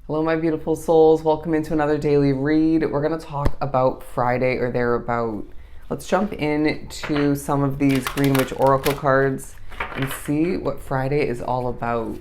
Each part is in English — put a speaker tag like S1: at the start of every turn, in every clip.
S1: Hello, my beautiful souls. Welcome into another daily read. We're going to talk about Friday or thereabout. Let's jump into some of these Greenwich Oracle cards and see what Friday is all about.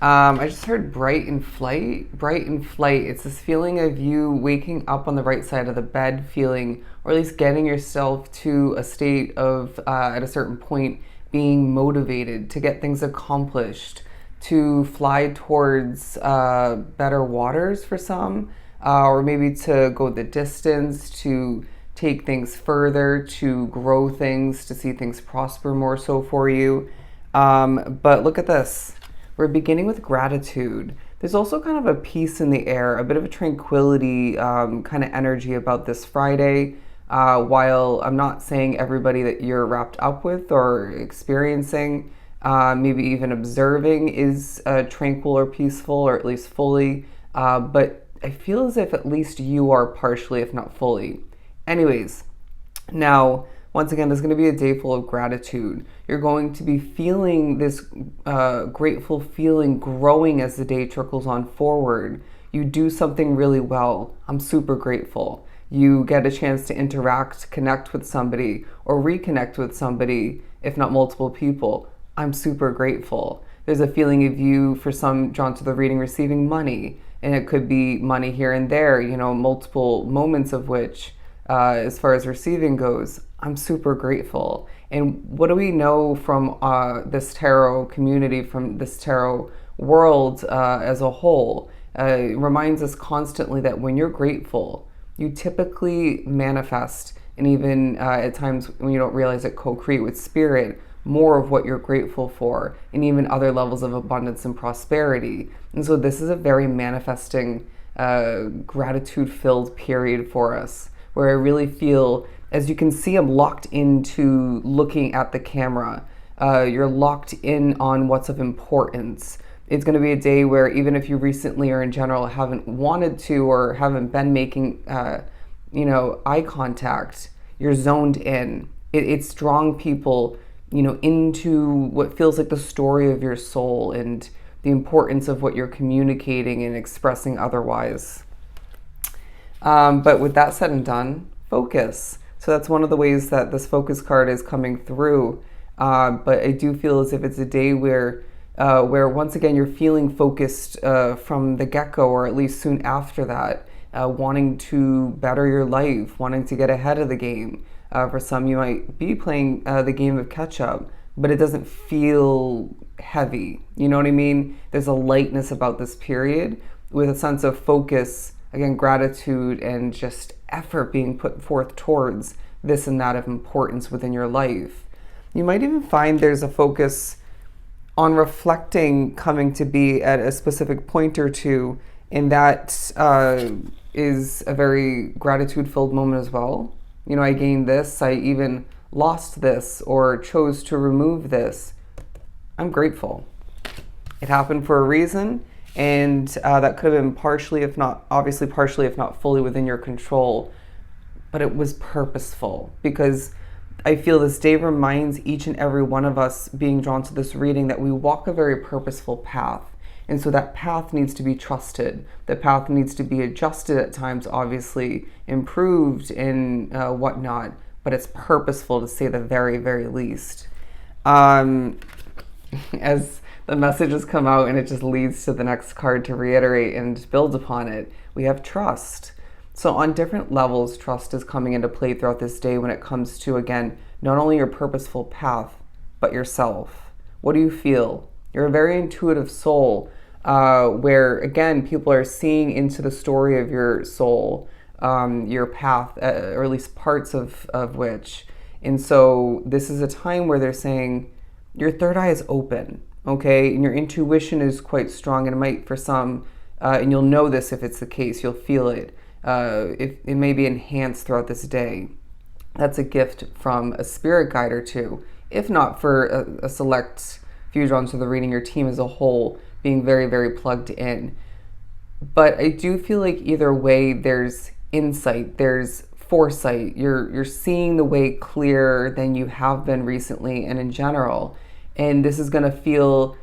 S1: I just heard bright in flight. Bright in flight. It's this feeling of you waking up on the right side of the bed, feeling, or at least getting yourself to a state of, at a certain point, being motivated to get things accomplished, to fly towards better waters for some, or maybe to go the distance, to take things further, to grow things, to see things prosper more so for you. But look at this. We're beginning with gratitude. There's also kind of a peace in the air, a bit of a tranquility kind of energy about this Friday. While I'm not saying everybody that you're wrapped up with or experiencing, maybe even observing is tranquil or peaceful, or at least fully. But I feel as if at least you are partially, if not fully. Anyways, now, once again, there's going to be a day full of gratitude. You're going to be feeling this grateful feeling growing as the day trickles on forward. You do something really well. I'm super grateful. You get a chance to interact, connect with somebody, or reconnect with somebody, if not multiple people. I'm super grateful. There's a feeling of you, for some drawn to the reading, receiving money. And it could be money here and there, multiple moments of which, as far as receiving goes, I'm super grateful. And what do we know from this tarot community, from this tarot world as a whole? It reminds us constantly that when you're grateful, you typically manifest, and even at times when you don't realize it, co-create with spirit more of what you're grateful for, and even other levels of abundance and prosperity. And so this is a very manifesting, gratitude-filled period for us, where I really feel, as you can see, I'm locked into looking at the camera. You're locked in on what's of importance. It's going to be a day where even if you recently or in general haven't wanted to or haven't been making, eye contact, you're zoned in. It's drawing people, into what feels like the story of your soul and the importance of what you're communicating and expressing otherwise. But with that said and done, focus. So that's one of the ways that this focus card is coming through. But I do feel as if it's a day where once again you're feeling focused from the get-go, or at least soon after that, wanting to better your life, wanting to get ahead of the game. For some, you might be playing the game of catch-up, but it doesn't feel heavy. You know what I mean? There's a lightness about this period with a sense of focus, again, gratitude, and just effort being put forth towards this and that of importance within your life. You might even find there's a focus on reflecting coming to be at a specific point or two, and that is a very gratitude-filled moment as well. I gained this, I even lost this, or chose to remove this. I'm grateful. It happened for a reason, and that could have been partially, if not fully within your control, but it was purposeful, because I feel this day reminds each and every one of us being drawn to this reading that we walk a very purposeful path. And so that path needs to be trusted. The path needs to be adjusted at times, obviously, improved and whatnot, but it's purposeful, to say the very, very least. As the messages come out, and it just leads to the next card to reiterate and build upon it, we have trust. So on different levels, trust is coming into play throughout this day when it comes to, again, not only your purposeful path, but yourself. What do you feel? You're a very intuitive soul, where, again, people are seeing into the story of your soul, your path, or at least parts of which. And so this is a time where they're saying your third eye is open, okay? And your intuition is quite strong, and it might, for some, and you'll know this if it's the case, you'll feel it. It may be enhanced throughout this day. That's a gift from a spirit guide or two, if not for a select few drawn to the reading, your team as a whole being very, very plugged in. But I do feel like either way, there's insight, there's foresight. You're seeing the way clearer than you have been recently and in general. And this is going to feel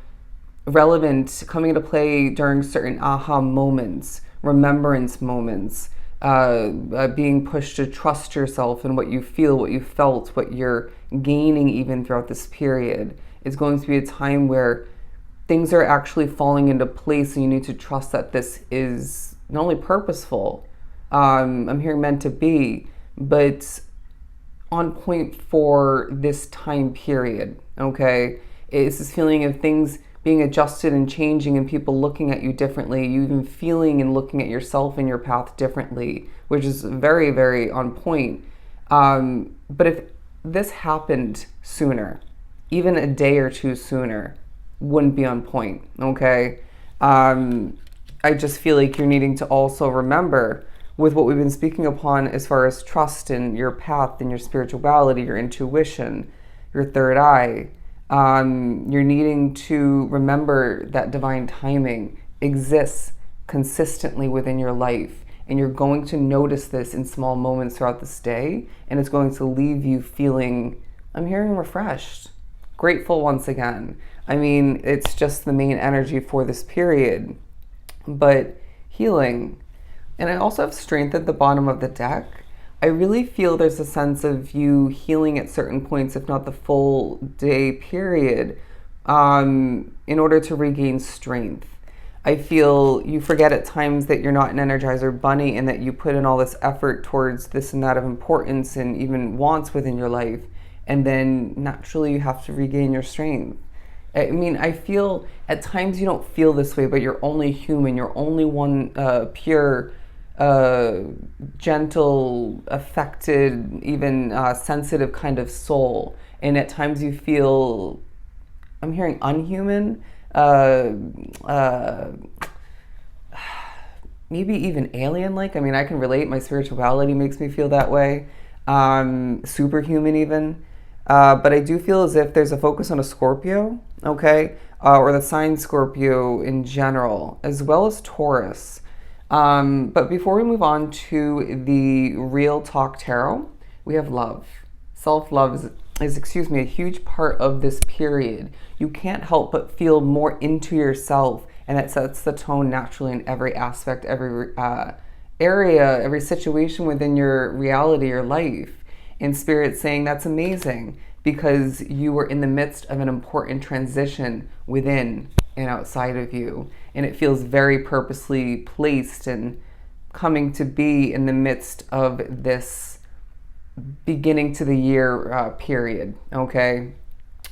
S1: relevant, coming into play during certain aha moments, remembrance moments, being pushed to trust yourself and what you feel, what you felt, what you're gaining even throughout this period. It's going to be a time where things are actually falling into place and you need to trust that this is not only purposeful, I'm hearing meant to be, but on point for this time period, okay? It's this feeling of things being adjusted and changing and people looking at you differently, you even feeling and looking at yourself and your path differently, which is very, very on point. But if this happened sooner, even a day or two sooner, wouldn't be on point, okay? I just feel like you're needing to also remember with what we've been speaking upon as far as trust in your path and your spirituality, your intuition, your third eye. You're needing to remember that divine timing exists consistently within your life. And you're going to notice this in small moments throughout this day. And it's going to leave you feeling, I'm hearing refreshed, grateful once again. I mean, it's just the main energy for this period. But healing. And I also have strength at the bottom of the deck. I really feel there's a sense of you healing at certain points, if not the full day period, in order to regain strength. I feel you forget at times that you're not an Energizer bunny and that you put in all this effort towards this and that of importance and even wants within your life. And then naturally you have to regain your strength. I mean, I feel at times you don't feel this way, but you're only human. You're only one pure, gentle, affected, even sensitive kind of soul. And at times you feel, I'm hearing unhuman, maybe even alien-like. I mean, I can relate. My spirituality makes me feel that way. Superhuman even. But I do feel as if there's a focus on a Scorpio, okay? Or the sign Scorpio in general, as well as Taurus. But before we move on to the Real Talk Tarot, we have love. Self-love is a huge part of this period. You can't help but feel more into yourself, and that sets the tone naturally in every aspect, every area, every situation within your reality, your life. And Spirit saying that's amazing because you were in the midst of an important transition within and outside of you. And it feels very purposely placed and coming to be in the midst of this beginning to the year period, okay?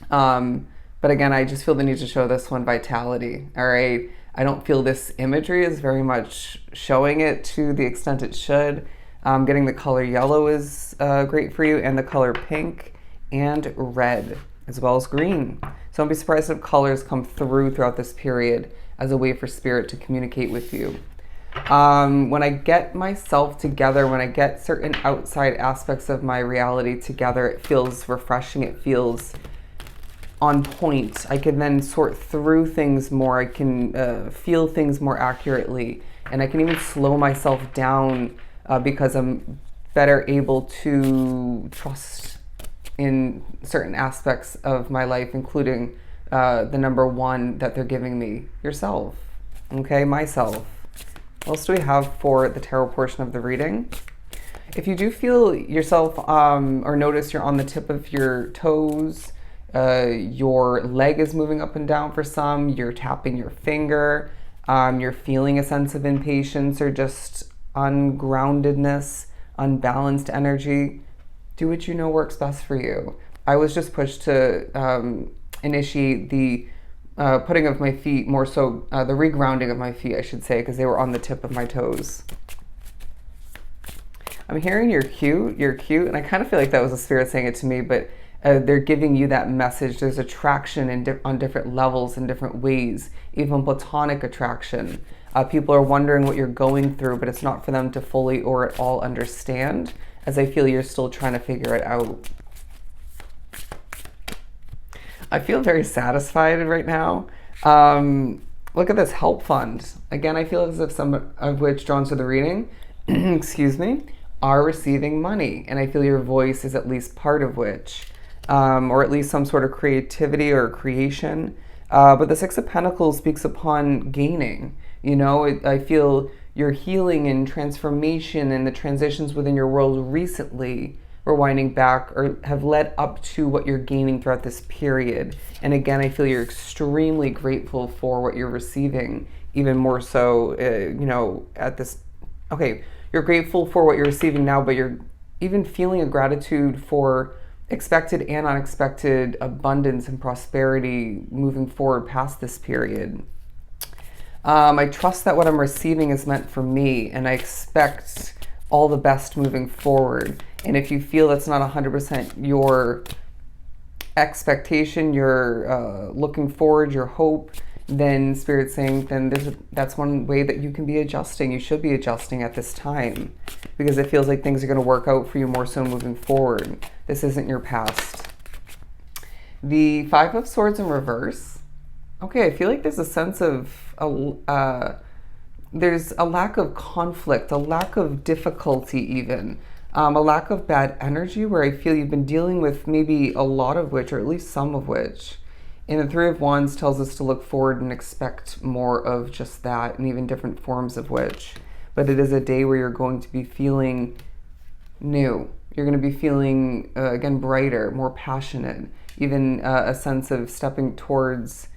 S1: But again, I just feel the need to show this one vitality, all right? I don't feel this imagery is very much showing it to the extent it should. Getting the color yellow is great for you, and the color pink and red, as well as green. So don't be surprised if colors come throughout this period as a way for Spirit to communicate with you. When I get myself together, when I get certain outside aspects of my reality together, it feels refreshing, it feels on point. I can then sort through things more, I can feel things more accurately, and I can even slow myself down because I'm better able to trust in certain aspects of my life, including the number one that they're giving me, yourself, okay, myself. What else do we have for the tarot portion of the reading? If you do feel yourself or notice you're on the tip of your toes, your leg is moving up and down for some, you're tapping your finger, you're feeling a sense of impatience or just ungroundedness, unbalanced energy, do what you know works best for you. I was just pushed to initiate the putting of my feet, more so the regrounding of my feet, I should say, because they were on the tip of my toes. I'm hearing you're cute, and I kind of feel like that was a Spirit saying it to me, but they're giving you that message. There's attraction on different levels in different ways, even platonic attraction. People are wondering what you're going through, but it's not for them to fully or at all understand, as I feel you're still trying to figure it out. I feel very satisfied right now. Look at this help fund. Again, I feel as if some of which drawn to the reading, excuse me, are receiving money. And I feel your voice is at least part of which, or at least some sort of creativity or creation. But the Six of Pentacles speaks upon gaining. I feel your healing and transformation and the transitions within your world recently, rewinding back, or have led up to what you're gaining throughout this period. And again, I feel you're extremely grateful for what you're receiving, even more so, at this. Okay, you're grateful for what you're receiving now, but you're even feeling a gratitude for expected and unexpected abundance and prosperity moving forward past this period. I trust that what I'm receiving is meant for me, and I expect all the best moving forward. And if you feel that's not 100% your expectation, your looking forward, your hope, then Spirit's saying that's one way that you can be adjusting. You should be adjusting at this time, because it feels like things are going to work out for you more so moving forward. This isn't your past. The Five of Swords in reverse. Okay, I feel like there's a sense of there's a lack of conflict, a lack of difficulty even, a lack of bad energy, where I feel you've been dealing with maybe a lot of which, or at least some of which. And the Three of Wands tells us to look forward and expect more of just that, and even different forms of which. But it is a day where you're going to be feeling new. You're going to be feeling, again, brighter, more passionate, even a sense of stepping towards,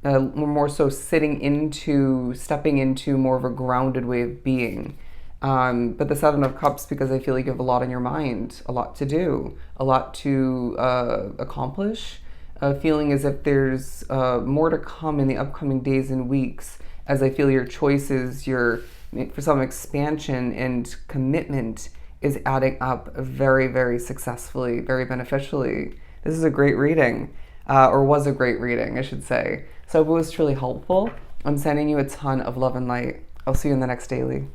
S1: more so stepping into more of a grounded way of being. But the Seven of Cups, because I feel like you have a lot on your mind, a lot to do, a lot to accomplish. Feeling as if there's more to come in the upcoming days and weeks, as I feel your choices, for some expansion and commitment is adding up very, very successfully, very beneficially. This is a great reading, or was a great reading, I should say. So if it was truly helpful, I'm sending you a ton of love and light. I'll see you in the next daily.